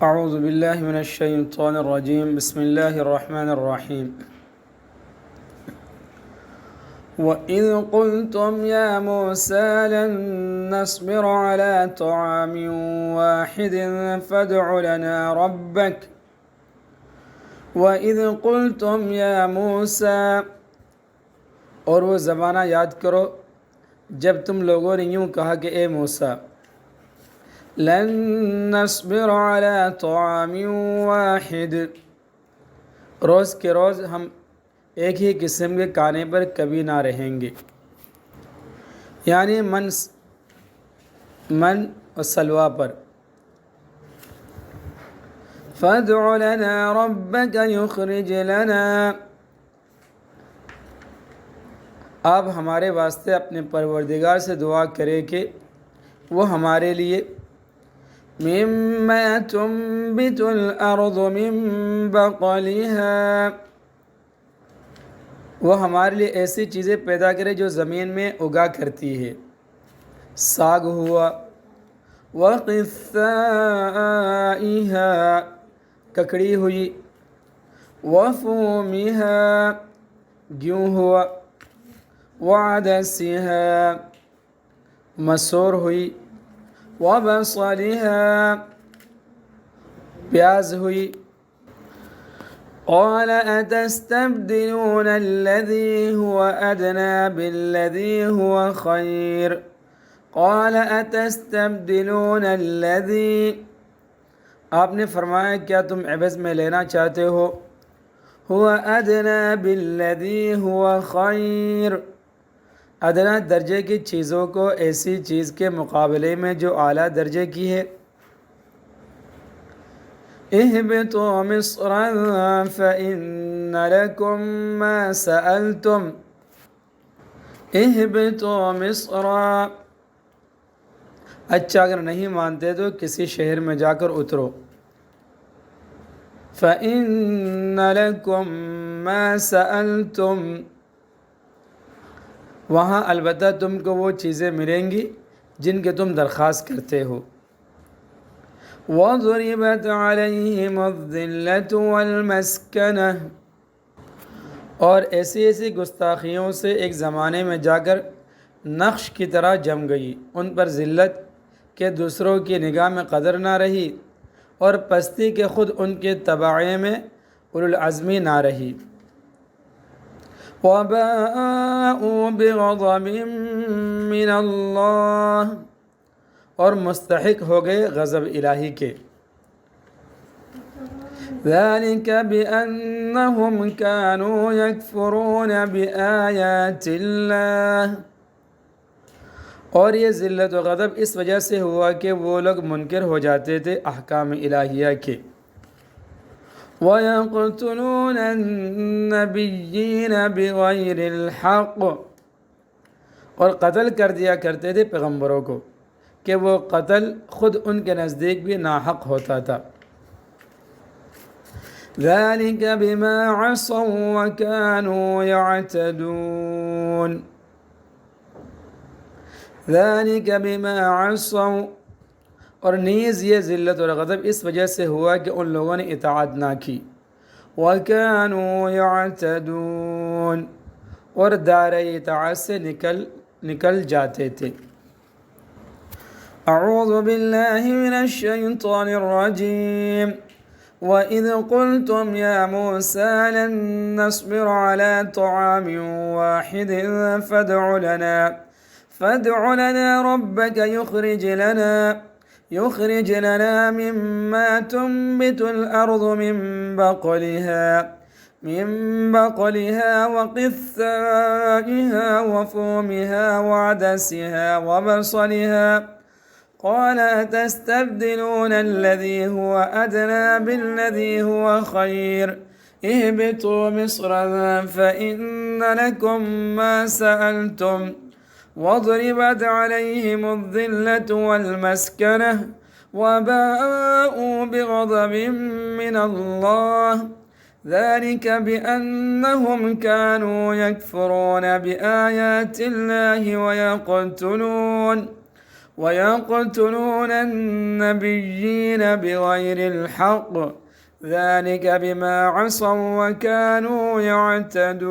اعوذ باللہ من الشیطان الرجیم بسم اللہ الرحمن الرحیم وَإِذْ قُلْتُمْ يَا مُوسَىٰ لَن نَّصْبِرَ عَلَىٰ طَعَامٍ وَاحِدٍ فَادْعُ لَنَا رَبَّكَ وَإِذْ قُلْتُمْ يَا مُوسَىٰ، اور وہ زمانہ یاد کرو جب تم لوگوں نے یوں کہا کہ اے موسیٰ، لن نصبر علی طعام واحد، روز کے روز ہم ایک ہی قسم کے کھانے پر کبھی نہ رہیں گے، یعنی من اور سلوا پر۔ فادع لنا ربک یخرج لنا، آپ ہمارے واسطے اپنے پروردگار سے دعا کرے کہ وہ ہمارے لیے مما تنبت الارض من بقلها، وہ ہمارے لیے ایسی چیزیں پیدا کرے جو زمین میں اگا کرتی ہے، ساگ ہوا، وقثائها، ککڑی ہوئی، وفومها، گیہوں ہوا، وعدسها، مسور ہوئی، وبصلها، پیاز ہوئی۔ قال أتستبدلون الذي هو أدنى بالذي هو خير، قال أتستبدلون الذي، آپ نے فرمایا کیا تم عوض میں لینا چاہتے ہو هو أدنى بالذي هو خير، ادنا درجے کی چیزوں کو ایسی چیز کے مقابلے میں جو اعلیٰ درجے کی ہے۔ اهبطوا مصرا فإن لكم ما سألتم، اهبطوا مصرا، اچھا اگر نہیں مانتے تو کسی شہر میں جا کر اترو، فإن لكم ما سألتم، وہاں البتہ تم کو وہ چیزیں ملیں گی جن کے تم درخواست کرتے ہو۔ وَضُرِبَتْ عَلَيْهِمُ الذِّلَّةُ وَالْمَسْكَنَةُ، اور ایسی ایسی گستاخیوں سے ایک زمانے میں جا کر نقش کی طرح جم گئی، ان پر ذلت کہ دوسروں کی نگاہ میں قدر نہ رہی، اور پستی کہ خود ان کے تبعے میں اولوالعزمی نہ رہی۔ وَبَاءُوا بِغَضَبٍ مِّنَ اللَّهِ، اور مستحق ہو گئے غضب الہی کے۔ ذَلِكَ بِأَنَّهُمْ كَانُوا يَكْفُرُونَ بِآيَاتِ اللَّهِ، اور یہ ذلت و غضب اس وجہ سے ہوا کہ وہ لوگ منکر ہو جاتے تھے احکام الہیہ کے۔ وَيَقْتُلُونَ النَّبِيِّينَ بِغَيْرِ الْحَقِّ، اور قتل کر دیا کرتے تھے پیغمبروں کو کہ وہ قتل خود ان کے نزدیک بھی ناحق ہوتا تھا۔ ذَلِكَ بِمَا عَصَوْا وَكَانُوا يَعْتَدُونَ، ذَلِكَ بِمَا عَصَوْا، اور نیز یہ ذلت اور غضب اس وجہ سے ہوا کہ ان لوگوں نے اطاعت نہ کی، وَكَانُوا يَعْتَدُونَ، اور دائرۂ اطاعت سے نکل جاتے تھے۔ اعوذ باللہ من الشیطان الرجیم وَإِذْ قُلْتُمْ يَا مُوسَىٰ لَن نَّصْبِرَ عَلَىٰ طَعَامٍ وَاحِدٍ فَادْعُ لَنَا رَبَّكَ يُخْرِجْ لَنَا مِمَّا تُنبِتُ الْأَرْضُ مِن بَقْلِهَا وَقِثَّائِهَا وَفُومِهَا وَعَدَسِهَا وَبَصَلِهَا، قال أتستبدلون الذي هو أدنى بالذي هو خير، اهبطوا مصرا فإن لكم ما سألتم، وضربت عليهم الذلة والمسكنة وباءوا بغضب من الله، ذلك بأنهم كانوا يكفرون بآيات الله ويقتلون النبيين بغير الحق ذلك بما عصوا وكانوا يعتدون